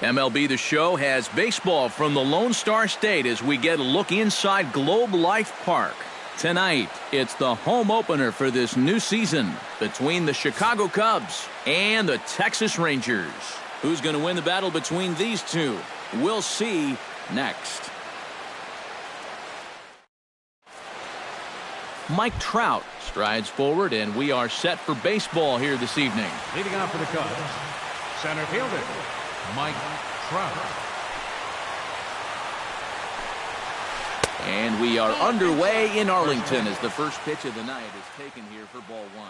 MLB The Show has baseball from the Lone Star State as we get a look inside Globe Life Park. Tonight, it's the home opener for this new season between the Chicago Cubs and the Texas Rangers. Who's going to win the battle between these two? We'll see next. Mike Trout strides forward, and we are set for baseball here this evening. Leading off for the Cubs, center fielder, Mike Trout. And we are underway in Arlington as the first pitch of the night is taken here for ball one.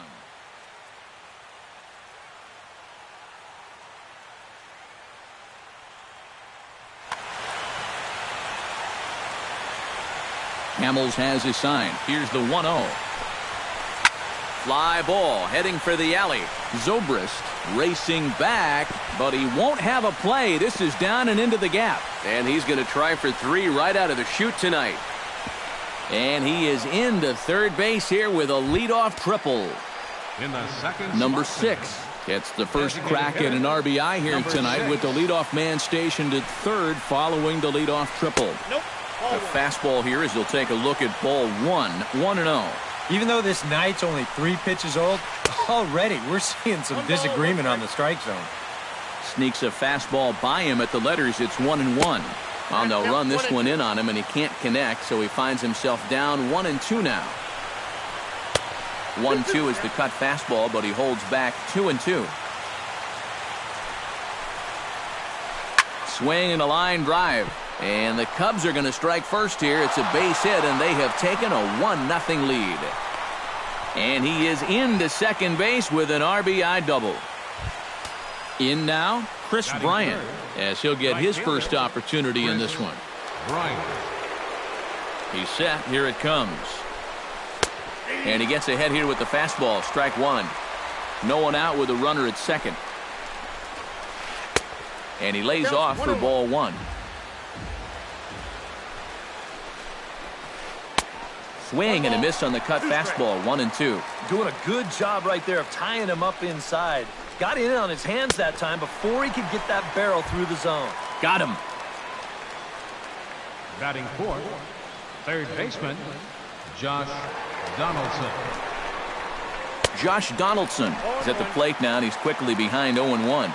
Hamels has his sign. Here's the 1-0. Fly ball heading for the alley. Zobrist racing back, but he won't have a play. This is down and into the gap. And he's going to try for three right out of the chute tonight. And he is into third base here with a leadoff triple. In the second Number 6 gets the first crack at an RBI here tonight with the leadoff man stationed at third following the leadoff triple. The fastball here as he'll take a look at ball 1-0. Even though this night's only 3 pitches old, already we're seeing some disagreement on the strike zone. Sneaks a fastball by him at the letters. It's 1-1. Well, they'll run this one in on him, and he can't connect, so he finds himself down 1-2 now. 1-2 is the cut fastball, but he holds back 2-2. Swing and a line drive. And the Cubs are going to strike first here. It's a base hit, and they have taken a 1-0 lead. And he is into second base with an RBI double. In now, Chris Bryant, as he'll get his first opportunity in this one. He's set. Here it comes. And he gets ahead here with the fastball. Strike one. No one out with a runner at second. And he lays off for ball one. Swing and a miss on the cut fastball. 1-2. Doing a good job right there of tying him up inside. Got in on his hands that time before he could get that barrel through the zone. Got him. Batting fourth, third baseman, Josh Donaldson. Josh Donaldson is at the plate now, and he's quickly behind 0-1.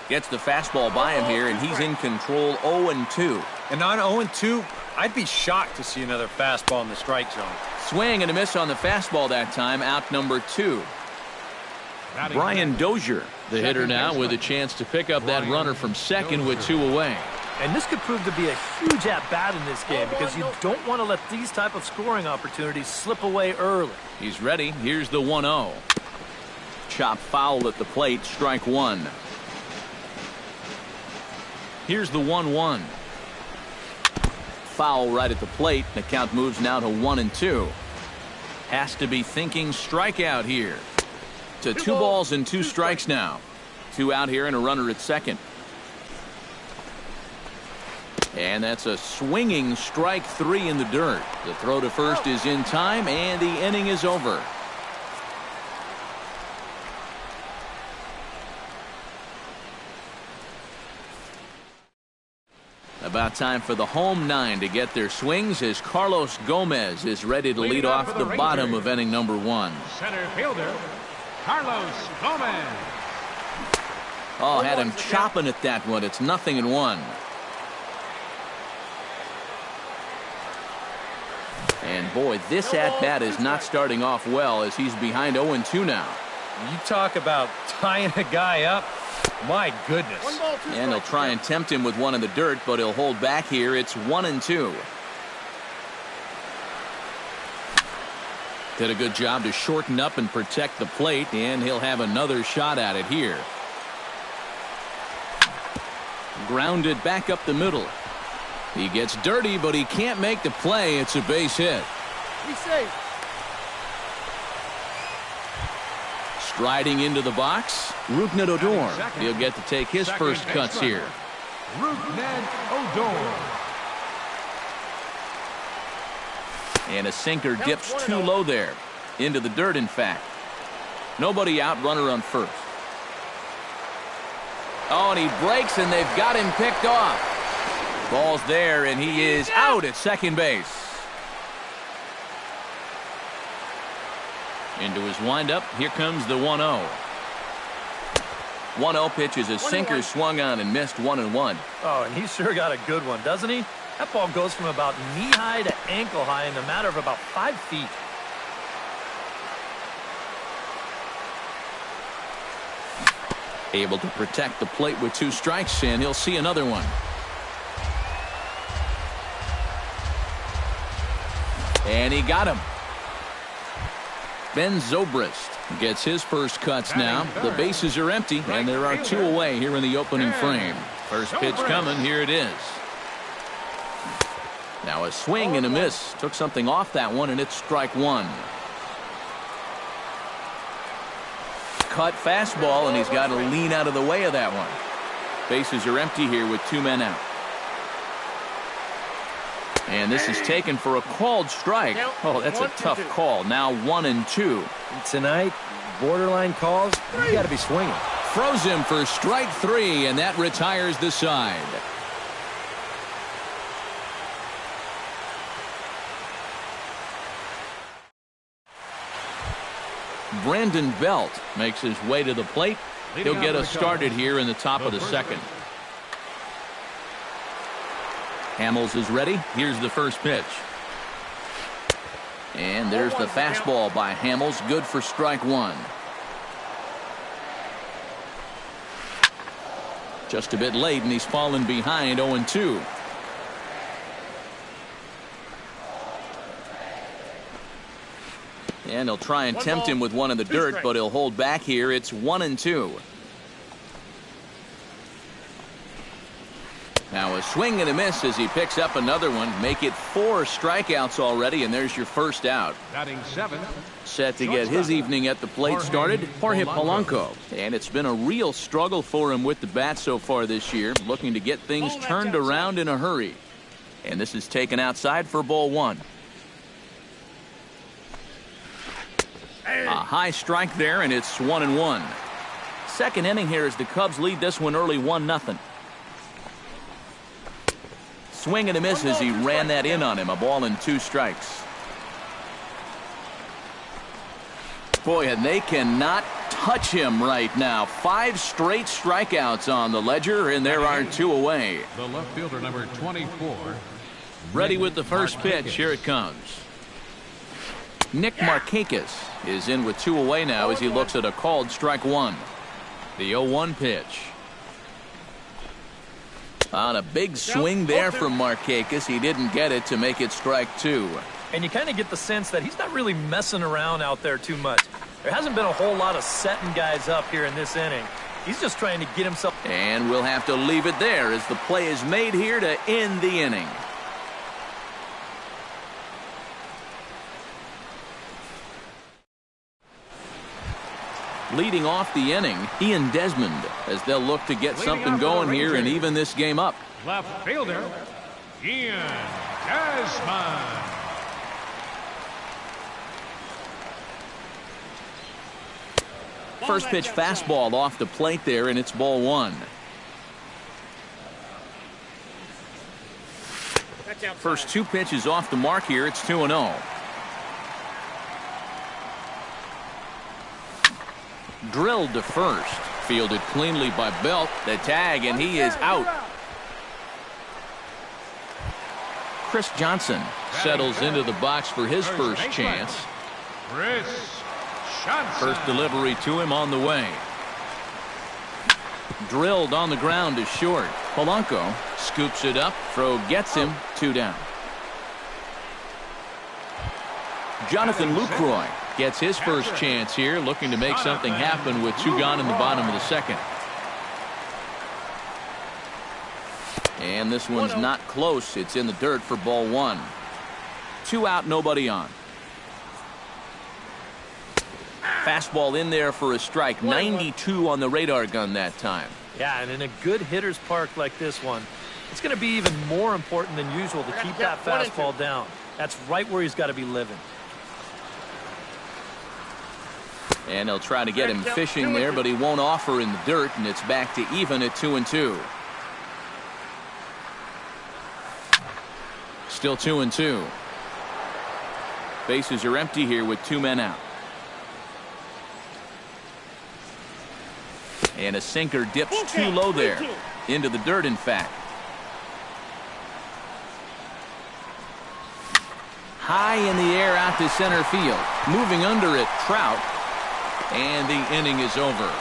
Gets the fastball by him here, and he's in control 0-2. And on 0-2, I'd be shocked to see another fastball in the strike zone. Swing and a miss on the fastball that time. Out number 2. Brian Dozier, the hitter now, with a chance to pick up that runner from second with 2 away. And this could prove to be a huge at-bat in this game because you don't want to let these type of scoring opportunities slip away early. He's ready. Here's the 1-0. Chop foul at the plate. Strike one. Here's the 1-1. Foul right at the plate. The count moves now to 1-2. Has to be thinking strikeout here. To 2 balls and 2 strikes now. 2 out here and a runner at second. And that's a swinging strike 3 in the dirt. The throw to first is in time, and the inning is over. About time for the home 9 to get their swings as Carlos Gomez is ready to lead off the bottom of inning number 1. Center fielder, Carlos Gomez. Oh, had him chopping at that one. It's 0-1. And boy, this at-bat is not starting off well as he's behind 0-2 now. You talk about tying a guy up. My goodness. And they'll try and tempt him with one in the dirt, but he'll hold back here. It's 1-2. Did a good job to shorten up and protect the plate, and he'll have another shot at it here. Grounded back up the middle. He gets dirty, but he can't make the play. It's a base hit. He's safe. Striding into the box, Rougned Odor. He'll get to take his first cuts here. Rougned Odor. And a sinker dips too low there. Into the dirt, in fact. Nobody out, runner on first. Oh, and he breaks, and they've got him picked off. Ball's there, and he is out at second base. Into his windup. Here comes the 1-0. 1-0 pitch is a sinker swung on and missed 1-1. Oh, and he sure got a good one, doesn't he? That ball goes from about knee-high to ankle-high in a matter of about 5 feet. Able to protect the plate with 2 strikes, and he'll see another one. And he got him. Ben Zobrist gets his first cuts now. The bases are empty, and there are 2 away here in the opening frame. First pitch coming. Here it is. Now a swing and a miss. Took something off that one, and it's strike 1. Cut fastball, and he's got to lean out of the way of that one. Bases are empty here with 2 men out. And this is taken for a called strike. Oh, that's a tough call. Now 1-2. Tonight, borderline calls, you got to be swinging. Throws him for strike 3, and that retires the side. Brandon Belt makes his way to the plate. He'll get us started here in the top of the second. Hamels is ready. Here's the first pitch. And there's the fastball by Hamels. Good for strike 1. Just a bit late, and he's fallen behind 0-2. And he'll try and tempt him with one in the dirt, but he'll hold back here. It's 1-2. Now a swing and a miss as he picks up another one. Make it 4 strikeouts already, and there's your first out. Batting 7. Set to get his evening at the plate started, Jorge Polanco. And it's been a real struggle for him with the bat so far this year, looking to get things turned around in a hurry. And this is taken outside for ball 1. A high strike there, and it's 1-1. Second inning here as the Cubs lead this one early 1-0. Swing and a miss as he ran that in on him. A ball and 2 strikes. Boy, and they cannot touch him right now. 5 straight strikeouts on the ledger, and there are 2 away. The left fielder, number 24. Ready with the first pitch. Here it comes. Nick Markakis is in with 2 away now as he looks at a called strike 1. The 0-1 pitch. On a big swing there from Markakis. He didn't get it to make it strike 2. And you kind of get the sense that he's not really messing around out there too much. There hasn't been a whole lot of setting guys up here in this inning. He's just trying to get himself. And we'll have to leave it there as the play is made here to end the inning. Leading off the inning, Ian Desmond, as they'll look to get something going here and even this game up. Left fielder, Ian Desmond. First pitch fastball off the plate there, and it's ball 1. First 2 pitches off the mark here. It's 2-0. Drilled to first. Fielded cleanly by Belt. The tag, and he is out. Chris Johnson settles into the box for his first chance. Chris Johnson. First delivery to him on the way. Drilled on the ground to short. Polanco scoops it up. Throw gets him. 2 down. Jonathan Lucroy gets his first chance here, looking to make something happen with 2 gone in the bottom of the second. And this one's not close. It's in the dirt for ball 1. 2 out, nobody on. Fastball in there for a strike. 92 on the radar gun that time. Yeah, and in a good hitter's park like this one, it's going to be even more important than usual to keep that fastball down. That's right where he's got to be living. And he'll try to get him fishing there, but he won't offer in the dirt, and it's back to even at 2-2. Still 2-2. Bases are empty here with 2 men out. And a sinker dips too low there. Into the dirt, in fact. High in the air out to center field. Moving under it, Trout. And the inning is over.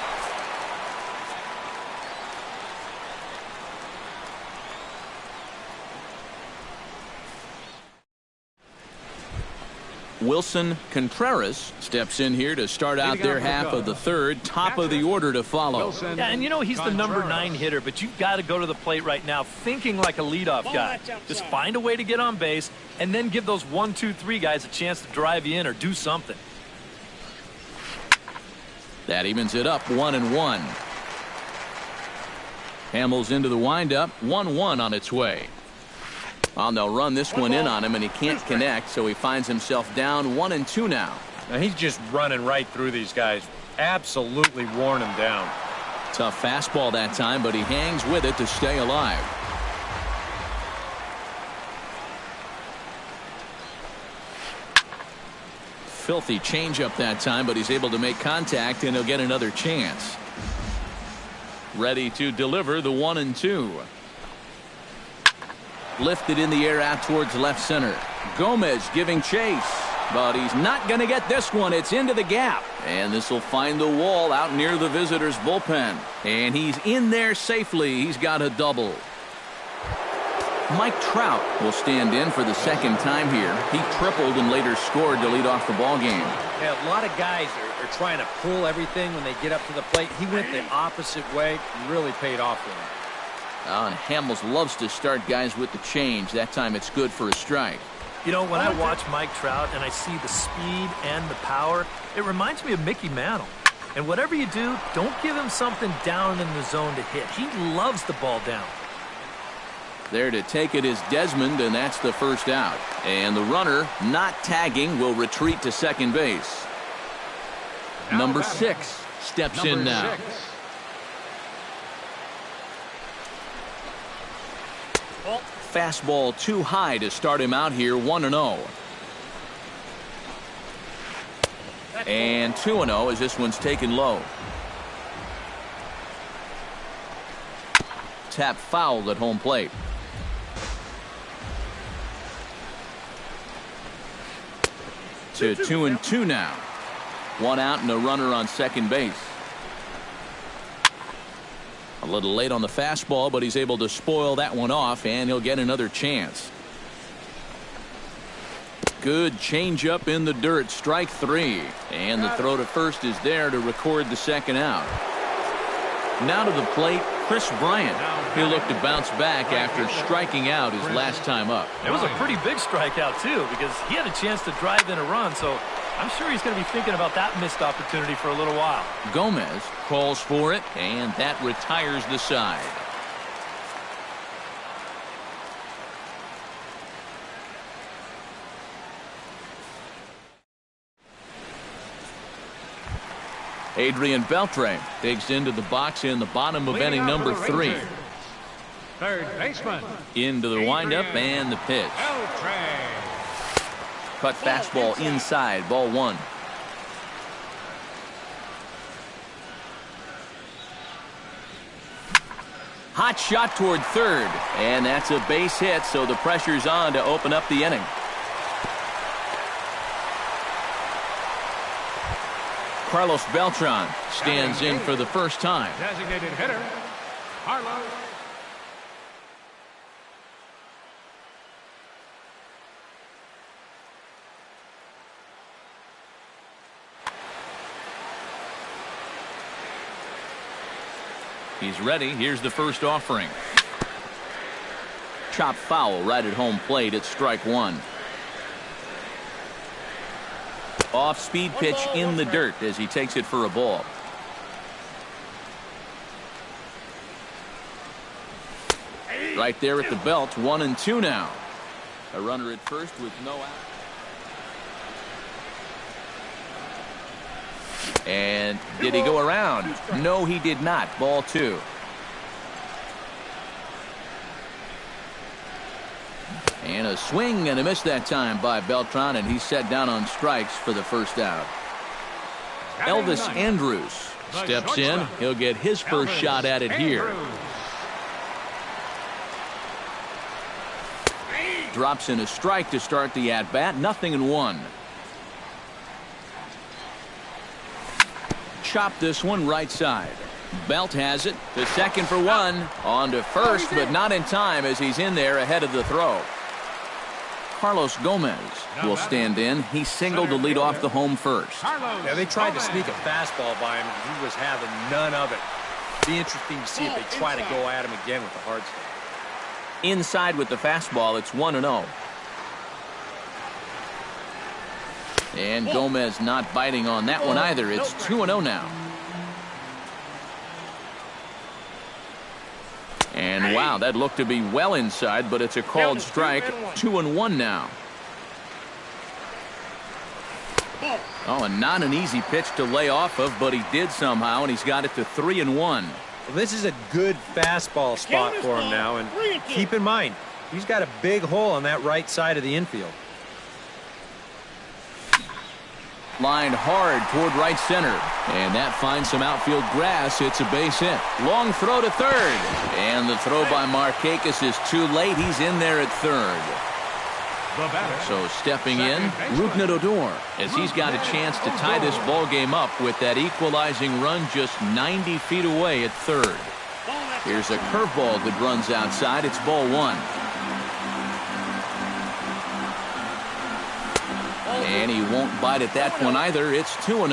Wilson Contreras steps in here to start out their half of the third. Top of the order to follow. Yeah, and you know he's the number 9 hitter, but you've got to go to the plate right now thinking like a leadoff guy. Just find a way to get on base and then give those 1, 2, 3 guys a chance to drive you in or do something. That evens it up 1-1. Hamels into the windup. 1-1 on its way. Well, they'll run this one in on him, and he can't connect, so he finds himself down 1-2 now. Now he's just running right through these guys. Absolutely worn them down. Tough fastball that time, but he hangs with it to stay alive. Filthy changeup that time, but he's able to make contact, and he'll get another chance. Ready to deliver the 1-2. Lifted in the air out towards left center. Gomez giving chase, but he's not going to get this one. It's into the gap, and this will find the wall out near the visitors' bullpen. And he's in there safely. He's got a double. Mike Trout will stand in for the second time here. He tripled and later scored to lead off the ball game. Yeah, a lot of guys are trying to pull everything when they get up to the plate. He went the opposite way. Really paid off for him. And Hamels loves to start guys with the change. That time it's good for a strike. You know, when I watch Mike Trout and I see the speed and the power, it reminds me of Mickey Mantle. And whatever you do, don't give him something down in the zone to hit. He loves the ball down. There to take it is Desmond, and that's the first out. And the runner, not tagging, will retreat to second base. Number 6 steps in now. Fastball too high to start him out here. 1-0. And 2-0 as this one's taken low. Tap fouled at home plate. To 2-2 now. 1 out and a runner on second base. A little late on the fastball, but he's able to spoil that one off, and he'll get another chance. Good changeup in the dirt. Strike 3. And the throw to first is there to record the second out. Now to the plate, Chris Bryant. He'll look to bounce back after striking out his last time up. It was a pretty big strikeout, too, because he had a chance to drive in a run, so I'm sure he's going to be thinking about that missed opportunity for a little while. Gomez calls for it, and that retires the side. Adrian Beltre digs into the box in the bottom of inning number 3. Third baseman. Into the windup and the pitch. Cut fastball inside, ball 1. Hot shot toward third, and that's a base hit, so the pressure's on to open up the inning. Carlos Beltran stands in for the first time. Designated hitter, Carlos. He's ready. Here's the first offering. Chop foul right at home plate. It's strike 1. Off speed pitch in the dirt as he takes it for a ball. Right there at the belt. 1-2 now. A runner at first with no out. And did he go around? No, he did not. Ball 2. And a swing and a miss that time by Beltran, and he's set down on strikes for the first out. Elvis Andrus steps in. He'll get his first shot at it here. Drops in a strike to start the at-bat. 0-1. Chop this one right side. Belt has it to second for 1. On to first, but not in time as he's in there ahead of the throw. Carlos Gomez will stand in. He singled to lead off the home first. Yeah, they tried to sneak a fastball by him, and he was having none of it. Be interesting to see if they try to go at him again with the hard stuff. Inside with the fastball, it's 1-0. And Gomez not biting on that one either. It's 2-0 now. And wow, that looked to be well inside, but it's a called strike. 2-1 now. Oh, and not an easy pitch to lay off of, but he did somehow, and he's got it to 3-1. Well, this is a good fastball spot for him now, and keep in mind, he's got a big hole on that right side of the infield. Lined hard toward right center, and that finds some outfield grass. It's a base hit. Long throw to third, and the throw by Markakis is too late. He's in there at third. So stepping in, Rougned Odor, as he's got a chance to tie this ball game up with that equalizing run just 90 feet away at third. Here's a curveball that runs outside. It's ball 1. And he won't bite at that one either. It's 2-0.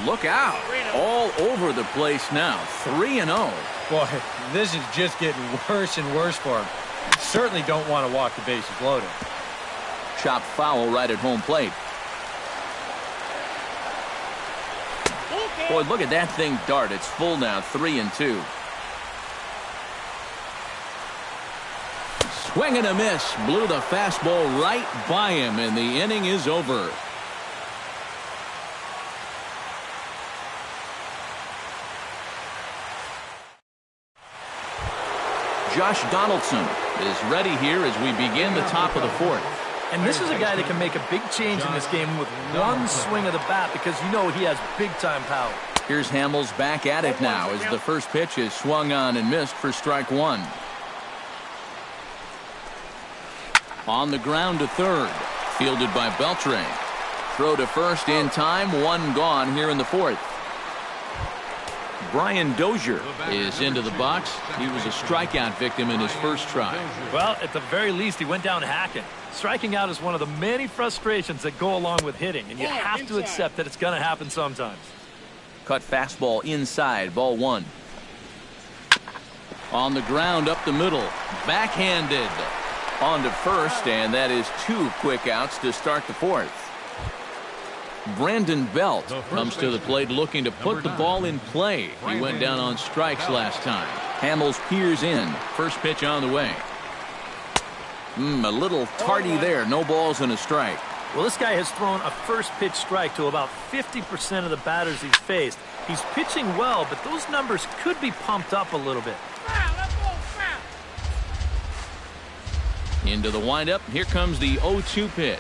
Look out. All over the place now. 3-0. Boy, this is just getting worse and worse for him. Certainly don't want to walk the bases loaded. Chopped foul right at home plate. Boy, look at that thing dart. It's full now. 3-2. Swing and a miss. Blew the fastball right by him, and the inning is over. Josh Donaldson is ready here as we begin the top of the 4th. And this is a guy that can make a big change in this game with one swing of the bat, because you know he has big-time power. Here's Hamels back at it now as the first pitch is swung on and missed for strike 1. On the ground to third. Fielded by Beltran. Throw to first in time. 1 gone here in the 4th. Brian Dozier is into the box. He was a strikeout victim in his first try. Well, at the very least, he went down hacking. Striking out is one of the many frustrations that go along with hitting, and you have to accept that it's going to happen sometimes. Cut fastball inside. Ball 1. On the ground up the middle. Backhanded. On to first, and that is 2 quick outs to start the 4th. Brandon Belt comes to the plate looking to put the ball in play. He went down on strikes last time. Hamels peers in. First pitch on the way. A little tardy there. No balls and a strike. Well, this guy has thrown a first pitch strike to about 50% of the batters he's faced. He's pitching well, but those numbers could be pumped up a little bit. Into the windup. Here comes the 0-2 pitch.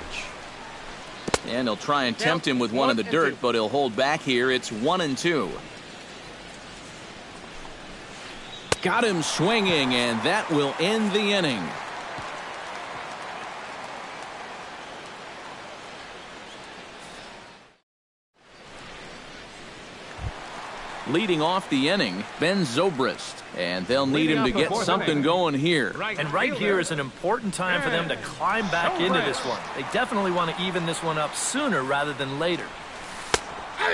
And he'll try and tempt him with one in the dirt, but he'll hold back here. It's 1-2. Got him swinging, and that will end the inning. Leading off the inning, Ben Zobrist, and they'll need him to get something going here. And right here is an important time for them to climb back into this one. They definitely want to even this one up sooner rather than later.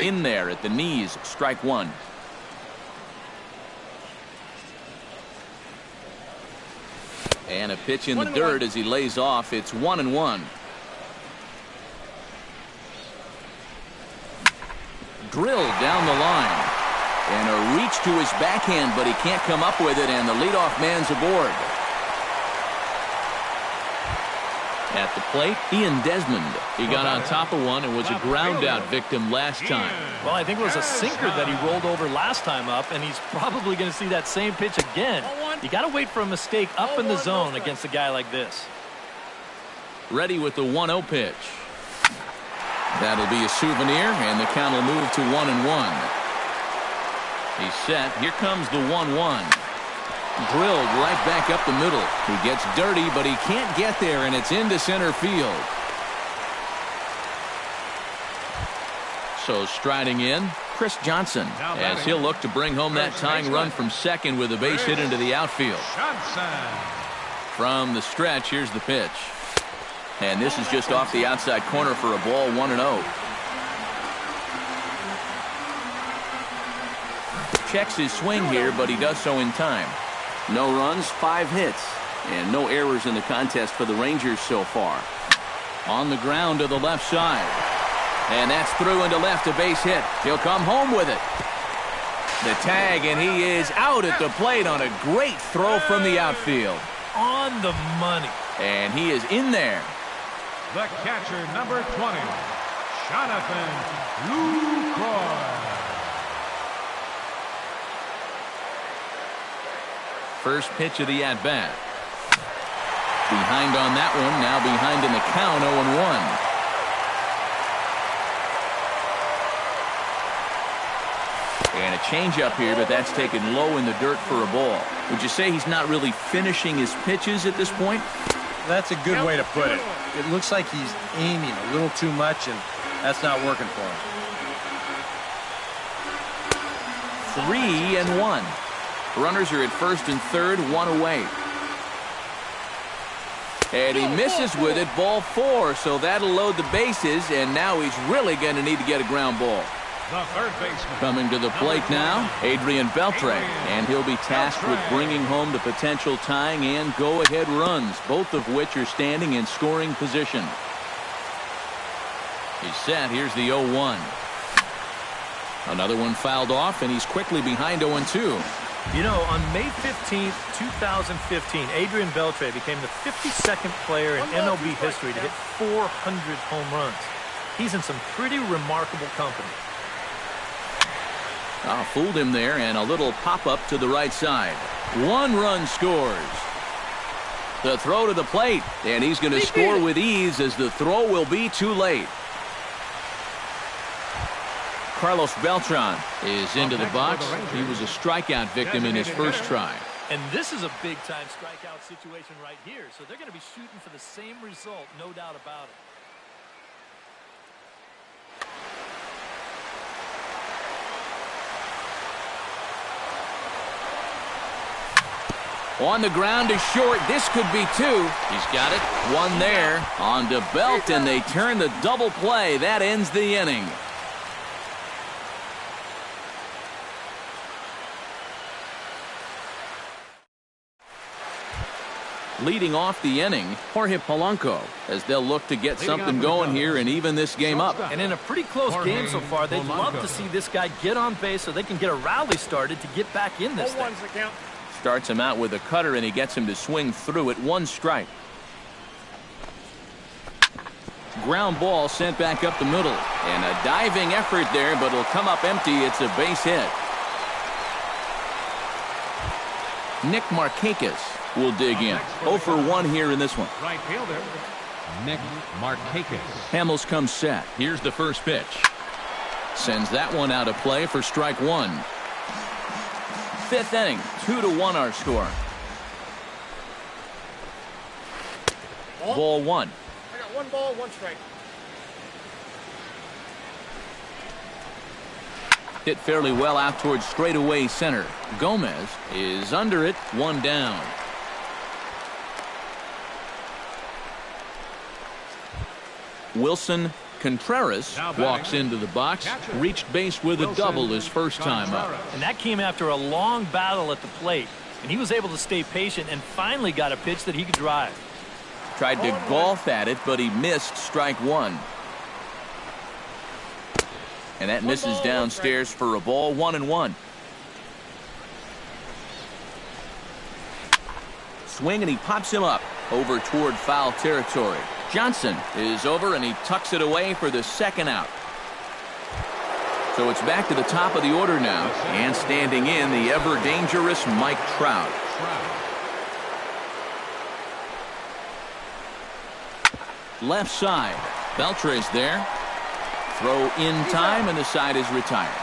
In there at the knees, strike 1. And a pitch in the dirt as he lays off. It's 1-1. Drilled down the line. And a reach to his backhand, but he can't come up with it, and the leadoff man's aboard. At the plate, Ian Desmond. He got on top of one and was a ground out victim last time. Well, I think it was a sinker that he rolled over last time up, and he's probably going to see that same pitch again. You got to wait for a mistake up in the zone against a guy like this. Ready with the 1-0 pitch. That'll be a souvenir, and the count will move to 1-1. He's set. Here comes the 1-1. Drilled right back up the middle. He gets dirty, but he can't get there, and it's into center field. So striding in, Chris Johnson, as he'll look to bring home that tying run from second with a base hit into the outfield. From the stretch, here's the pitch. And this is just off the outside corner for a ball, 1-0. Checks his swing here, but he does so in time. No runs, 5 hits, and no errors in the contest for the Rangers so far. On the ground to the left side. And that's through into left, a base hit. He'll come home with it. The tag, and he is out at the plate on a great throw from the outfield. On the money. And he is in there. The catcher, number 20, Jonathan Lucroy. First pitch of the at-bat. Behind on that one, now behind in the count, 0-1. And a changeup here, but that's taken low in the dirt for a ball. Would you say he's not really finishing his pitches at this point? That's a good way to put it. It looks like he's aiming a little too much, and that's not working for him. 3-1. Runners are at first and third, 1 away. And he misses with it, ball 4, so that'll load the bases, and now he's really going to need to get a ground ball. The third baseman. Coming to the plate now, Adrian Beltre, and he'll be tasked with bringing home the potential tying and go-ahead runs, both of which are standing in scoring position. He's set. Here's the 0-1. Another one fouled off, and he's quickly behind 0-2. You know, on May 15th, 2015, Adrian Beltre became the 52nd player in MLB history to hit 400 home runs. He's in some pretty remarkable company. Fooled him there, and a little pop-up to the right side. 1 run scores. The throw to the plate, and he's going to score with ease as the throw will be too late. Carlos Beltran is into the box. He was a strikeout victim in his first try. And this is a big-time strikeout situation right here, so they're going to be shooting for the same result, no doubt about it. On the ground is short. This could be 2. He's got it. 1 there. On to Belt, and they turn the double play. That ends the inning. Leading off the inning, Jorge Polanco, as they'll look to get something going here and even this game up. And in a pretty close game so far, they'd love to see this guy get on base so they can get a rally started to get back in this thing. Starts him out with a cutter, and he gets him to swing through it. 1 strike. Ground ball sent back up the middle. And a diving effort there, but it'll come up empty. It's a base hit. Nick Markakis will dig in. 0 for 1 here in this one. Right fielder, Nick Markakis. Hamels comes set. Here's the first pitch. Sends that one out of play for strike 1. 5th inning, 2-1 our score. Ball 1. I got 1 ball, 1 strike. Hit fairly well out towards straightaway center. Gomez is under it, 1 down. Wilson Contreras walks into the box, reached base with a double his first time up. And that came after a long battle at the plate. And he was able to stay patient and finally got a pitch that he could drive. Tried to golf at it, but he missed strike 1. And that misses downstairs for a ball, 1-1. Swing, and he pops him up over toward foul territory. Johnson is over, and he tucks it away for the second out. So it's back to the top of the order now, and standing in, the ever-dangerous Mike Trout. Left side. Beltre's there. Throw in time, and the side is retired.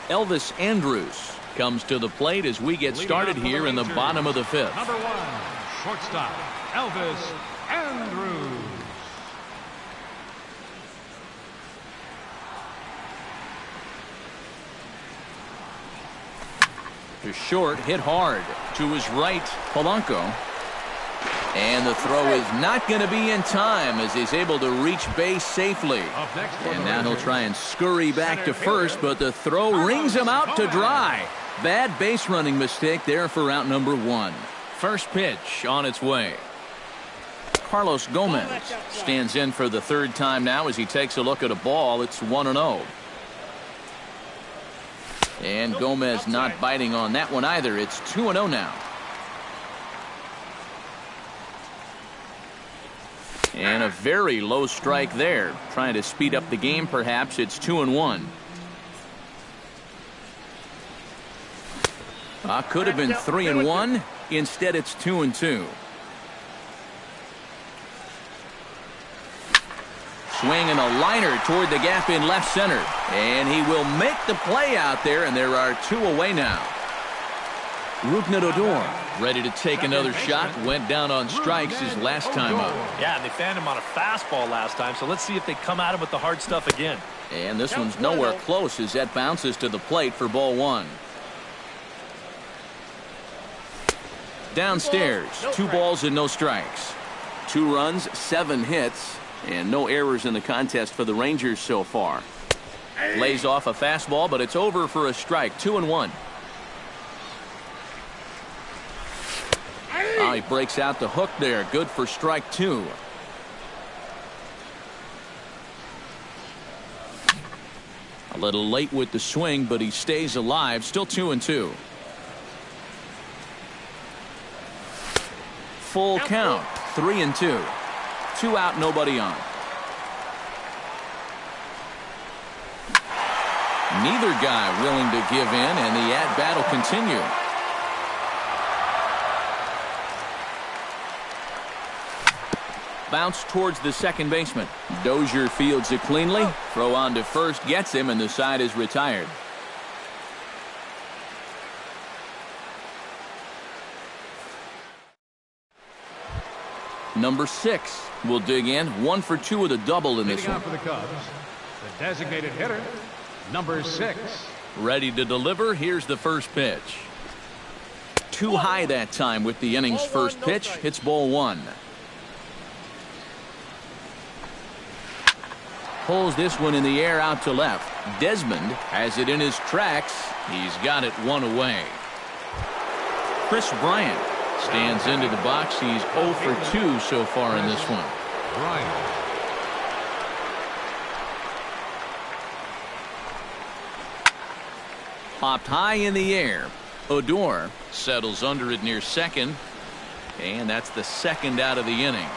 Elvis Andrus comes to the plate as we get started here in the bottom of the fifth. Number 1, shortstop, Elvis Andrus. To short, hit hard. To his right, Polanco. And the throw is not going to be in time as he's able to reach base safely. And now he'll try and scurry back to first, but the throw rings him out to dry. Bad base running mistake there for out number 1. First pitch on its way. Carlos Gomez stands in for the third time now as he takes a look at a ball. It's 1-0. And Gomez not biting on that one either. It's 2-0 now. And a very low strike there. Trying to speed up the game, perhaps. It's 2-1. Could have been 3-1. Instead, it's 2-2. Swing and a liner toward the gap in left center. And he will make the play out there, and there are 2 away now. Rougned Odor ready to take another shot. Went down on strikes his last time up. Yeah, and they found him on a fastball last time, so let's see if they come at him with the hard stuff again. And this one's nowhere close as that bounces to the plate for ball 1. Downstairs, 2 balls and no strikes. 2 runs, 7 hits, and no errors in the contest for the Rangers so far. Lays off a fastball, but it's over for a strike. 2-1. He breaks out the hook there. Good for strike 2. A little late with the swing, but he stays alive. Still 2-2. Full count. 3-2. 2 out, nobody on. Neither guy willing to give in, and the at-bat will continue. Bounce towards the second baseman. Dozier fields it cleanly. Throw on to first gets him, and the side is retired. Number 6 will dig in. 1 for 2 with a double in this one. For the Cubs, the designated hitter, number 6. Ready to deliver. Here's the first pitch. Too high that time with the inning's first pitch. Hits ball 1. Pulls this one in the air out to left. Desmond has it in his tracks. He's got it 1 away. Chris Bryant stands into the box. He's 0 for 2 so far in this one. Bryant. Popped high in the air. Odor settles under it near second. And that's the second out of the inning.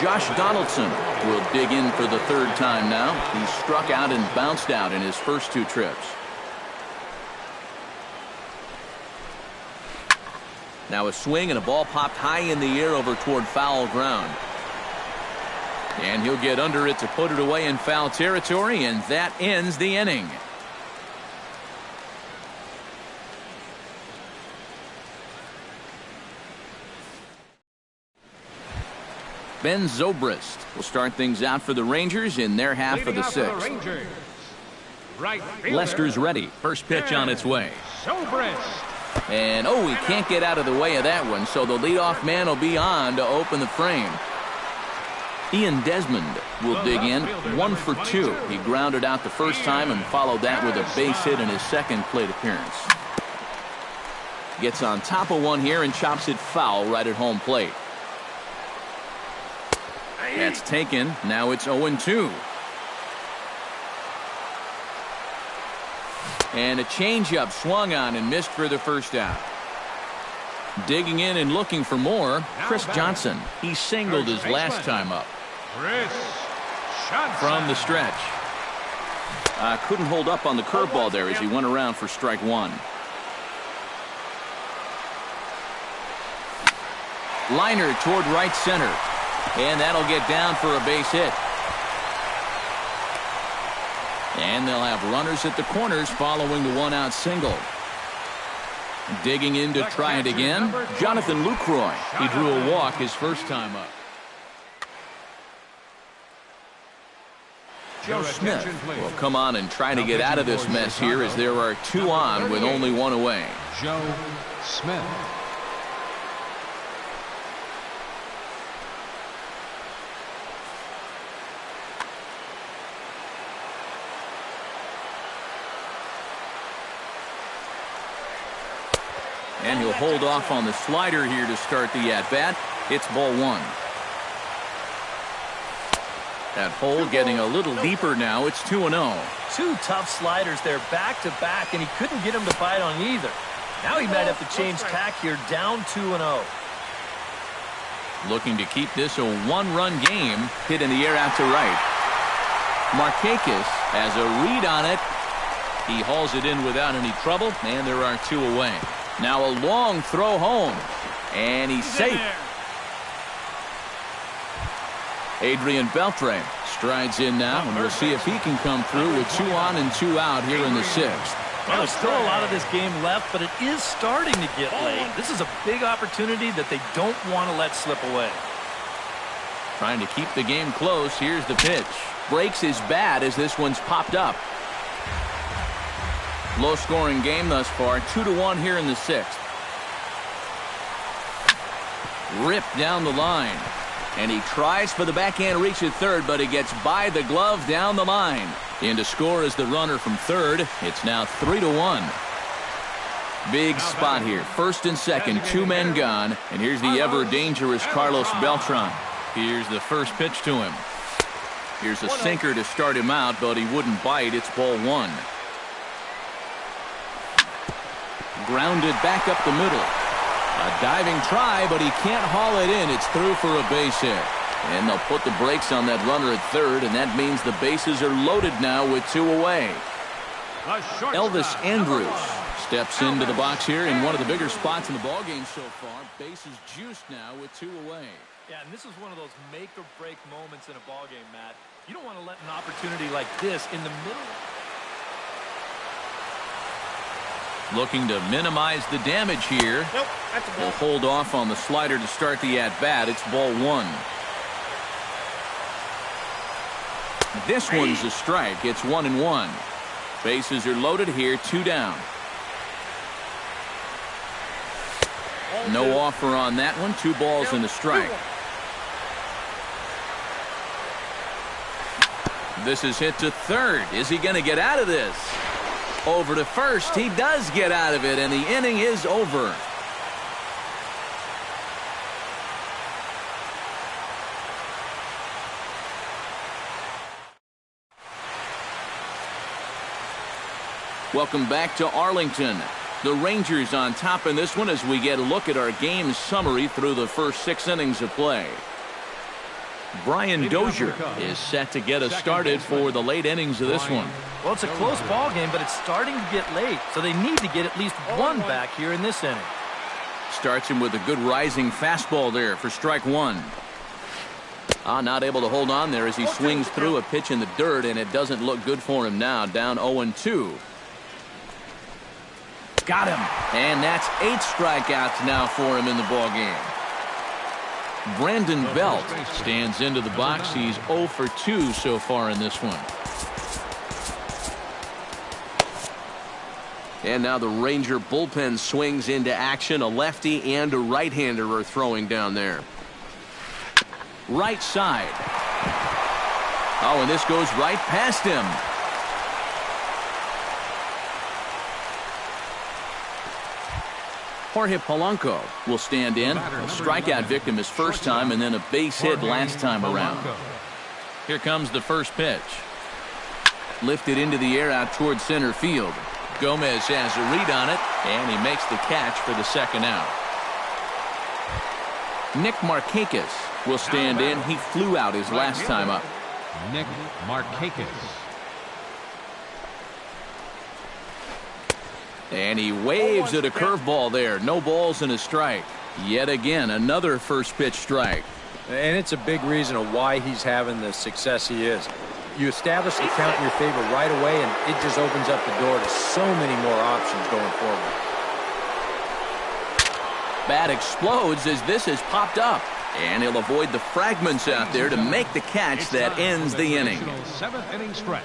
Josh Donaldson will dig in for the third time now. He struck out and bounced out in his first 2 trips. Now a swing and a ball popped high in the air over toward foul ground. And he'll get under it to put it away in foul territory, and that ends the inning. Ben Zobrist will start things out for the Rangers in their half of the 6th. Right Lester's ready. First pitch on its way. Zobrist. And he can't get out of the way of that one, so the leadoff man will be on to open the frame. Ian Desmond will dig in. 1 for 2. He grounded out the first time and followed that with a base hit in his second plate appearance. Gets on top of one here and chops it foul right at home plate. That's taken. Now it's 0-2. And a changeup swung on and missed for the first out. Digging in and looking for more, Chris Johnson. He singled his last time up. Chris Johnson. From the stretch. Couldn't hold up on the curveball there as he went around for strike one. Liner toward right center. And that'll get down for a base hit. And they'll have runners at the corners following the one-out single. Digging in to try it again, Jonathan Lucroy. He drew a walk his first time up. Joe Smith will come on and try to get out of this mess here as there are two on with only one away. Joe Smith. And he'll hold off on the slider here to start the at-bat. It's ball one. That hole getting a little deeper now. It's 2-0. Two tough sliders there back-to-back, and he couldn't get him to bite on either. Now he might have to change tack here, down 2-0. Looking to keep this a one-run game. Hit in the air out to right. Markakis has a read on it. He hauls it in without any trouble, and there are two away. Now a long throw home, and he's safe. Adrian Beltre strides in now, and we'll see if he can come through with 2 on and 2 out here in the sixth. Well, there's still a lot of this game left, but it is starting to get late. This is a big opportunity that they don't want to let slip away. Trying to keep the game close. Here's the pitch. Breaks his bat as this one's popped up. Low-scoring game thus far, 2-1 here in the sixth. Ripped down the line. And he tries for the backhand reach at third, but he gets by the glove down the line. In to score is the runner from third. It's now 3-1. Big spot here. First and second, two men gone. And here's the ever-dangerous Carlos Beltran. Here's the first pitch to him. Here's a sinker to start him out, but he wouldn't bite. It's ball one. Grounded back up the middle. A diving try, but he can't haul it in. It's through for a base hit. And they'll put the brakes on that runner at third, and that means the bases are loaded now with two away. Elvis Andrus steps into the box here in one of the bigger spots in the ballgame so far. Bases juiced now with two away. Yeah, and this is one of those make-or-break moments in a ballgame, Matt. You don't want to let an opportunity like this in the middle. Looking to minimize the damage here. Nope, that's a ball. They'll hold off on the slider to start the at-bat. It's ball one. This one's a strike. It's 1-1. Bases are loaded here, two down. No offer on that one. 2 balls and a strike. This is hit to third. Is he going to get out of this? Over to first. He does get out of it, and the inning is over. Welcome back to Arlington. The Rangers on top in this one as we get a look at our game summary through the first 6 innings of play. Brian Dozier is set to get us started for the late innings of this one. Well, it's a close ball game, but it's starting to get late, so they need to get at least one back here in this inning. Starts him with a good rising fastball there for strike one. Not able to hold on there as he swings through a pitch in the dirt, and it doesn't look good for him now. Down 0-2. Got him. And that's 8 strikeouts now for him in the ball game. Brandon Belt stands into the box. He's 0 for 2 so far in this one. And now the Ranger bullpen swings into action. A lefty and a right-hander are throwing down there. Right side. Oh, and this goes right past him. Jorge Polanco will stand in. A strikeout victim his first time, and then a base hit last time around. Here comes the first pitch. Lifted into the air out towards center field. Gomez has a read on it, and he makes the catch for the second out. Nick Markakis will stand in. He flew out his last time up. Nick Markakis. And he waves at a curveball there. No balls and a strike. Yet again, another first pitch strike. And it's a big reason of why he's having the success he is. You establish the count in your favor right away, and it just opens up the door to so many more options going forward. Bat explodes as this has popped up. And he'll avoid the fragments out there to make the catch that ends the inning. 7th inning stretch.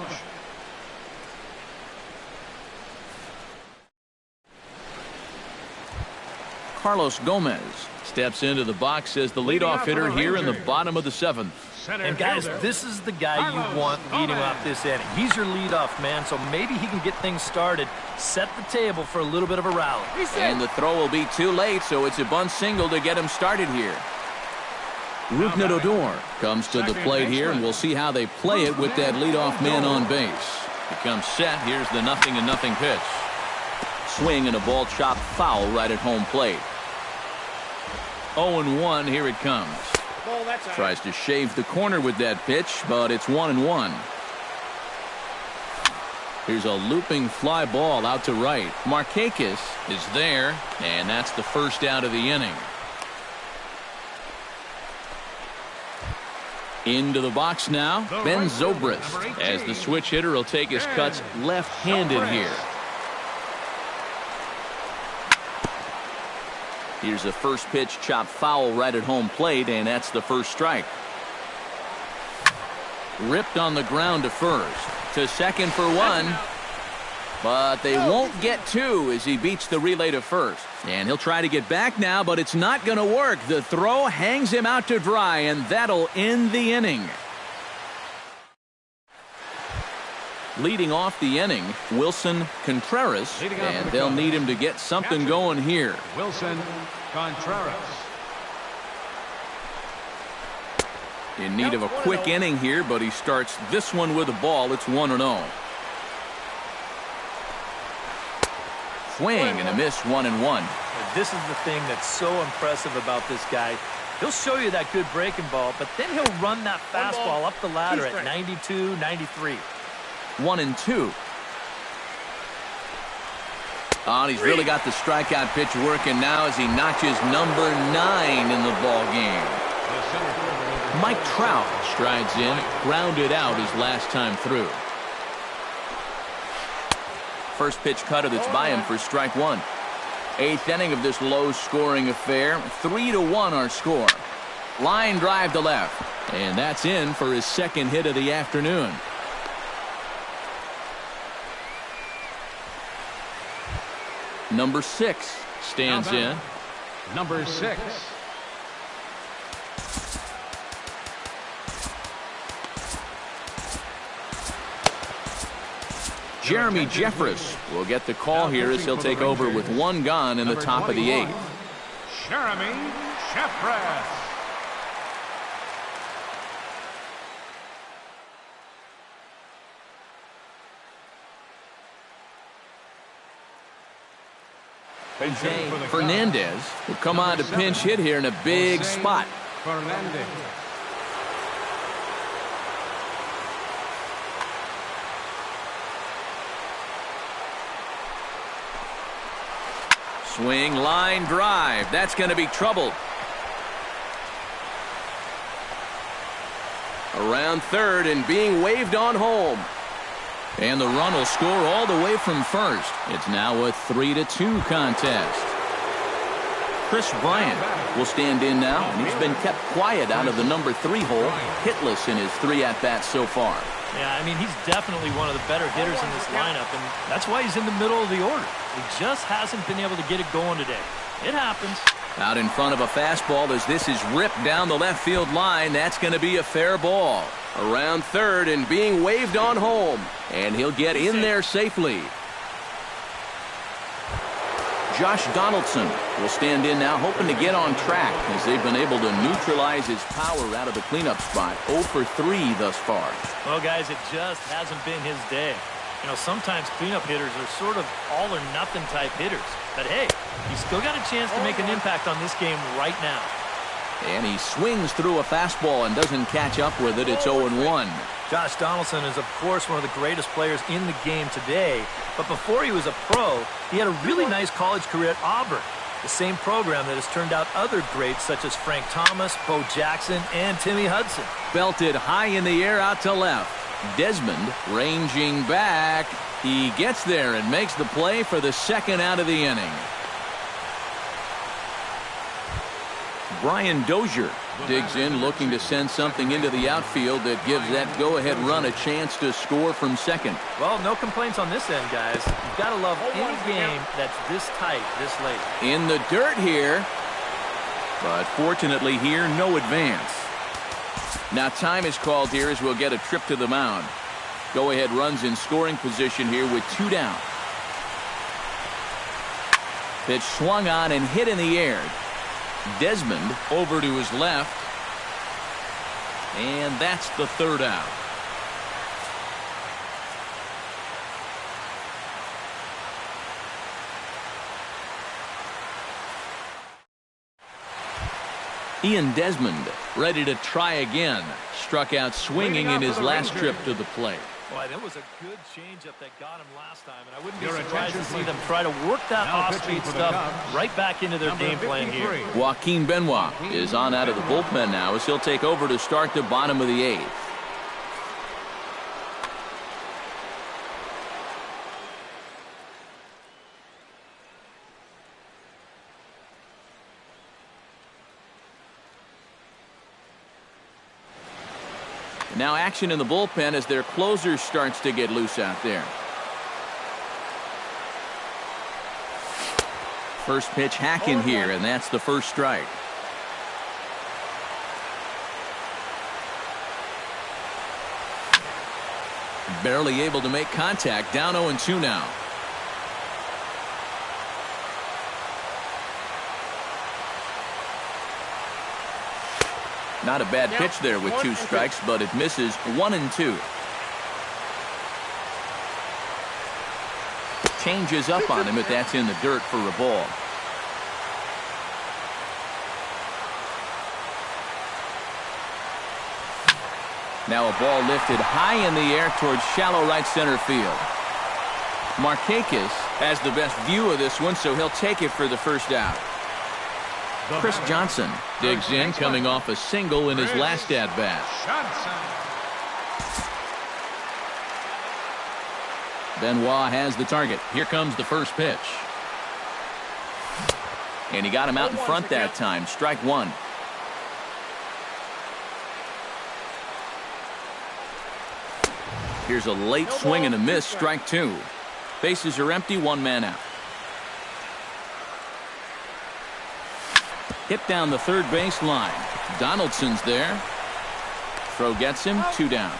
Carlos Gomez steps into the box as the leadoff hitter here in the bottom of the 7th. And guys, this is the guy you want leading off this inning. He's your leadoff man, so maybe he can get things started, set the table for a little bit of a rally. And the throw will be too late, so it's a bunt single to get him started here. Rougned Odor comes to the plate here, and we'll see how they play it with that leadoff man on base. He comes set. Here's the 0-0 pitch. Swing and a ball chopped foul right at home plate. 0-1, here it comes. Tries to shave the corner with that pitch, but it's 1-1. Here's a looping fly ball out to right. Markakis is there, and that's the first out of the inning. Into the box now, Ben Zobrist, as the switch hitter will take his cuts left-handed here. Here's a first pitch chopped foul right at home plate, and that's the first strike. Ripped on the ground to first. To second for one. But they won't get two as he beats the relay to first. And he'll try to get back now, but it's not going to work. The throw hangs him out to dry, and that'll end the inning. Leading off the inning, Wilson Contreras, and they'll need him to get something going here. Wilson Contreras. In need of a quick inning here, but he starts this one with a ball. It's 1-0. Swing and a miss, 1-1. This is the thing that's so impressive about this guy. He'll show you that good breaking ball, but then he'll run that fastball up the ladder at 92, 93. 1-2. Oh, and he's really got the strikeout pitch working now as he notches number 9 in the ball game. Mike Trout strides in, grounded out his last time through. First pitch cutter that's by him for strike one. 8th inning of this low-scoring affair. 3-1 our score. Line drive to left, and that's in for his second hit of the afternoon. Number 6 stands in. Number 6. Jeremy Jeffress will get the call here as he'll take over with 1 gone in the top of the 8th. Jeremy Jeffress. Fernandez will come on to pinch hit here in a big spot. Fernandez. Swing, line drive. That's going to be trouble. Around third and being waved on home. And the run will score all the way from first. It's now a 3-2 contest. Chris Bryant will stand in now, and he's been kept quiet out of the number 3 hole, hitless in his 3 at-bats so far. Yeah, I mean, he's definitely one of the better hitters in this lineup, and that's why he's in the middle of the order. He just hasn't been able to get it going today. It happens. Out in front of a fastball as this is ripped down the left field line. That's going to be a fair ball. Around third and being waved on home. And he'll get in there safely. Josh Donaldson will stand in now, hoping to get on track as they've been able to neutralize his power out of the cleanup spot. 0 for 3 thus far. Well, guys, it just hasn't been his day. You know, sometimes cleanup hitters are sort of all-or-nothing type hitters. But, hey, he's still got a chance to make an impact on this game right now. And he swings through a fastball and doesn't catch up with it. It's 0-1. Josh Donaldson is, of course, one of the greatest players in the game today. But before he was a pro, he had a really nice college career at Auburn, the same program that has turned out other greats such as Frank Thomas, Bo Jackson, and Timmy Hudson. Belted high in the air out to left. Desmond ranging back. He gets there and makes the play for the second out of the inning. Brian Dozier digs in, looking to send something into the outfield that gives that go-ahead run a chance to score from second. Well, no complaints on this end, guys. You've got to love any game that's this tight, this late. In the dirt here, but fortunately here, no advance. Now time is called here as we'll get a trip to the mound. Go-ahead runs in scoring position here with 2 down. Pitch swung on and hit in the air. Desmond over to his left. And that's the third out. Ian Desmond ready to try again. Struck out swinging in his last trip to the plate. Boy, that was a good changeup that got him last time, and I wouldn't be surprised to see them try to work that off-speed stuff right back into their game plan here. Joaquin Benoit is on out of the bullpen now as he'll take over to start the bottom of the 8th. Now action in the bullpen as their closer starts to get loose out there. First pitch hack in here, and that's the first strike. Barely able to make contact. Down 0-2 now. Not a bad pitch there with 2 strikes, but it misses. 1-2. Changes up on him, but that's in the dirt for a ball. Now a ball lifted high in the air towards shallow right center field. Markakis has the best view of this one, so he'll take it for the first out. Chris Johnson digs in, coming off a single in his last at-bat. Benoit has the target. Here comes the first pitch. And he got him out in front that time. Strike 1. Here's a late swing and a miss. Strike 2. Bases are empty. 1 man out. Hit down the third base line. Donaldson's there. Throw gets him. 2 down.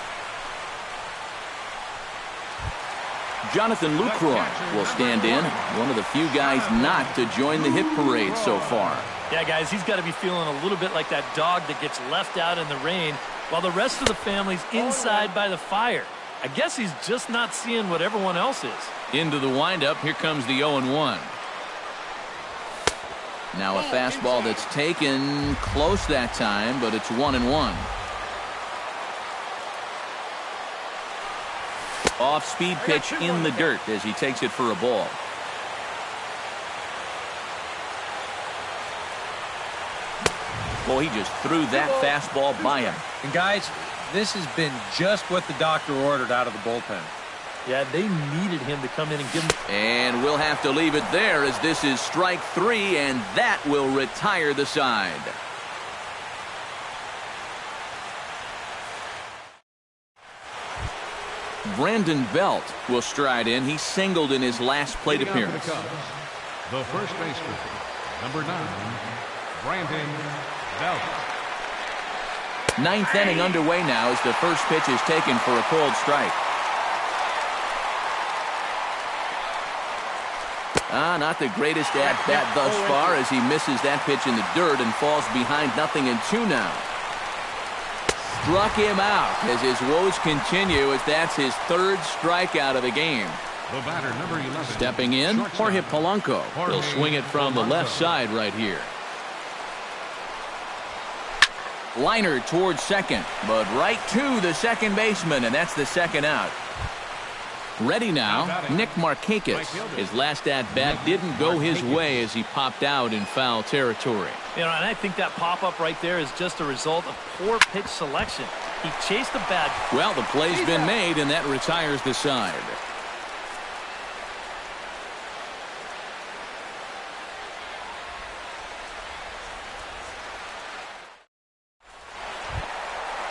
Jonathan Lucroy will stand in. One of the few guys not to join the hit parade so far. Yeah, guys, he's got to be feeling a little bit like that dog that gets left out in the rain while the rest of the family's inside by the fire. I guess he's just not seeing what everyone else is. Into the windup. Here comes the 0-1. Now a fastball that's taken close that time, but it's 1-1. Off-speed pitch in the dirt as he takes it for a ball. Boy, he just threw that fastball by him. And guys, this has been just what the doctor ordered out of the bullpen. Yeah, they needed him to come in and give him. And we'll have to leave it there as this is strike 3, and that will retire the side. Brandon Belt will stride in. He singled in his last plate appearance. The first baseman, number 9, Brandon Belt. 9th inning underway now as the first pitch is taken for a cold strike. Not the greatest at-bat thus far as he misses that pitch in the dirt and falls behind 0-2 now. struck him out as his woes continue, as that's his third strikeout of the game. The batter, number 11. Stepping in, Jorge Polanco. He'll swing it from the left side right here. Liner towards second, but right to the second baseman, and that's the second out. Ready now, Nick Markakis. His last at-bat didn't go his way as he popped out in foul territory. You know, and I think that pop-up right there is just a result of poor pitch selection. He chased the bat. Well, the play's been made, and that retires the side.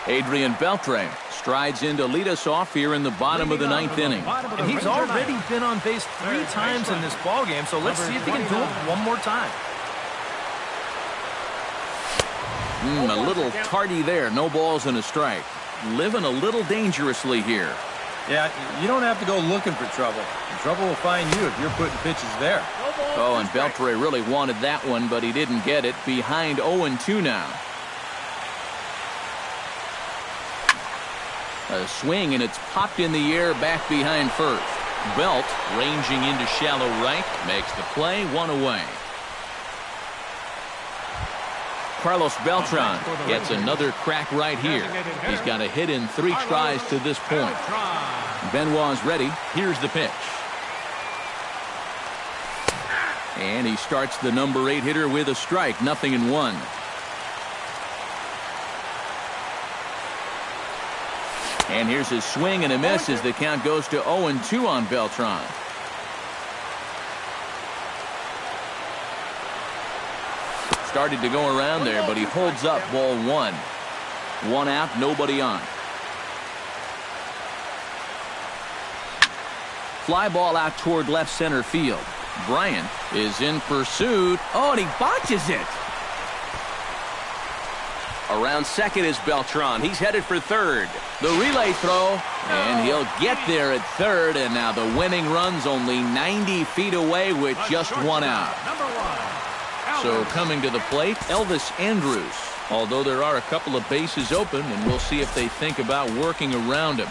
Adrian Beltre strides in to lead us off here in the bottom of the ninth inning. And he's already been on base 3 times in this ballgame, so let's see if he can do it one more time. A little tardy there. No balls and a strike. Living a little dangerously here. Yeah, you don't have to go looking for trouble. Trouble will find you if you're putting pitches there. Oh, and Beltre really wanted that one, but he didn't get it. Behind 0-2 now. A swing, and it's popped in the air back behind first. Belt, ranging into shallow right, makes the play, 1 away. Carlos Beltran gets another crack right here. He's got a hit in 3 tries to this point. Benoit's ready. Here's the pitch. And he starts the number 8 hitter with a strike, 0-1. And here's his swing and a miss as the count goes to 0-2 on Beltran. Started to go around there, but he holds up ball 1. 1 out, nobody on. Fly ball out toward left center field. Bryant is in pursuit. Oh, and he botches it. Around second is Beltran. He's headed for third. The relay throw, and he'll get there at third, and now the winning run's only 90 feet away with just 1 out. So coming to the plate, Elvis Andrus. Although there are a couple of bases open, and we'll see if they think about working around him.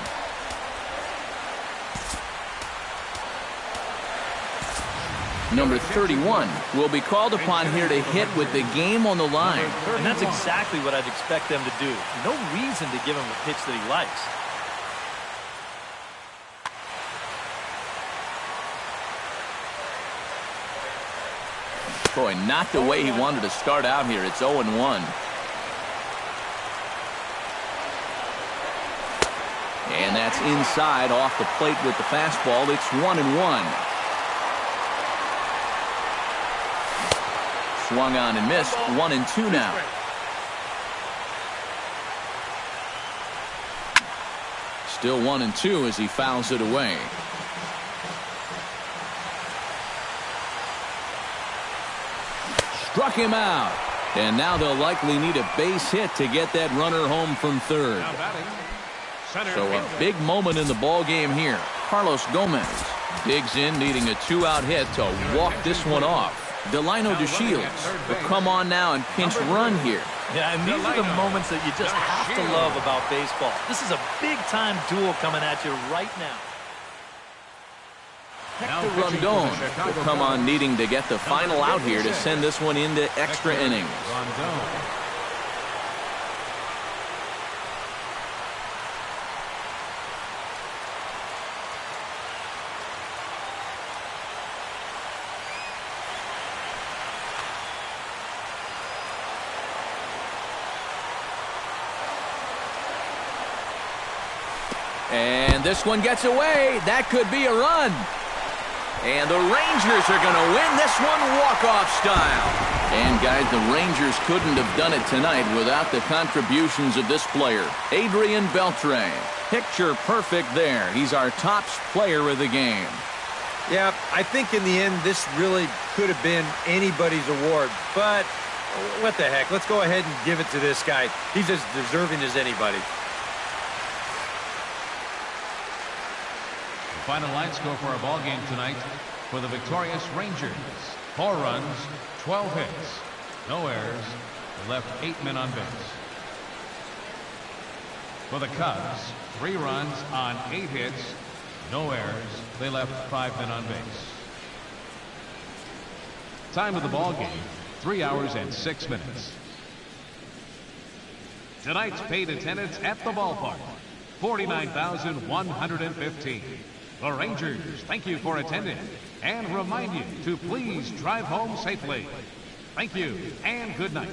Number 31 will be called upon here to hit with the game on the line. And that's exactly what I'd expect them to do. No reason to give him a pitch that he likes. Boy, not the way he wanted to start out here. It's 0-1. And that's inside off the plate with the fastball. It's 1-1. Swung on and missed. 1-2 now. Still 1-2 as he fouls it away. Struck him out. And now they'll likely need a base hit to get that runner home from third. So a big moment in the ball game here. Carlos Gomez digs in, needing a 2-out hit to walk this one off. Delino DeShields will come on now and pinch run here. Yeah, and these are the moments that you just have to love about baseball. This is a big-time duel coming at you right now. Rondon will come on needing to get the final out here to send this one into extra innings. And this one gets away. That could be a run. And the Rangers are going to win this one walk-off style. And, guys, the Rangers couldn't have done it tonight without the contributions of this player, Adrian Beltre. Picture perfect there. He's our top player of the game. Yeah, I think in the end, this really could have been anybody's award. But what the heck? Let's go ahead and give it to this guy. He's as deserving as anybody. Final line score for our ball game tonight for the victorious Rangers: 4 runs, 12 hits, no errors, left 8 men on base. For the Cubs, 3 runs on 8 hits, no errors. They left 5 men on base. Time of the ball game, 3 hours and 6 minutes. Tonight's paid attendance at the ballpark, 49,115. The Rangers thank you for attending and remind you to please drive home safely. Thank you and good night.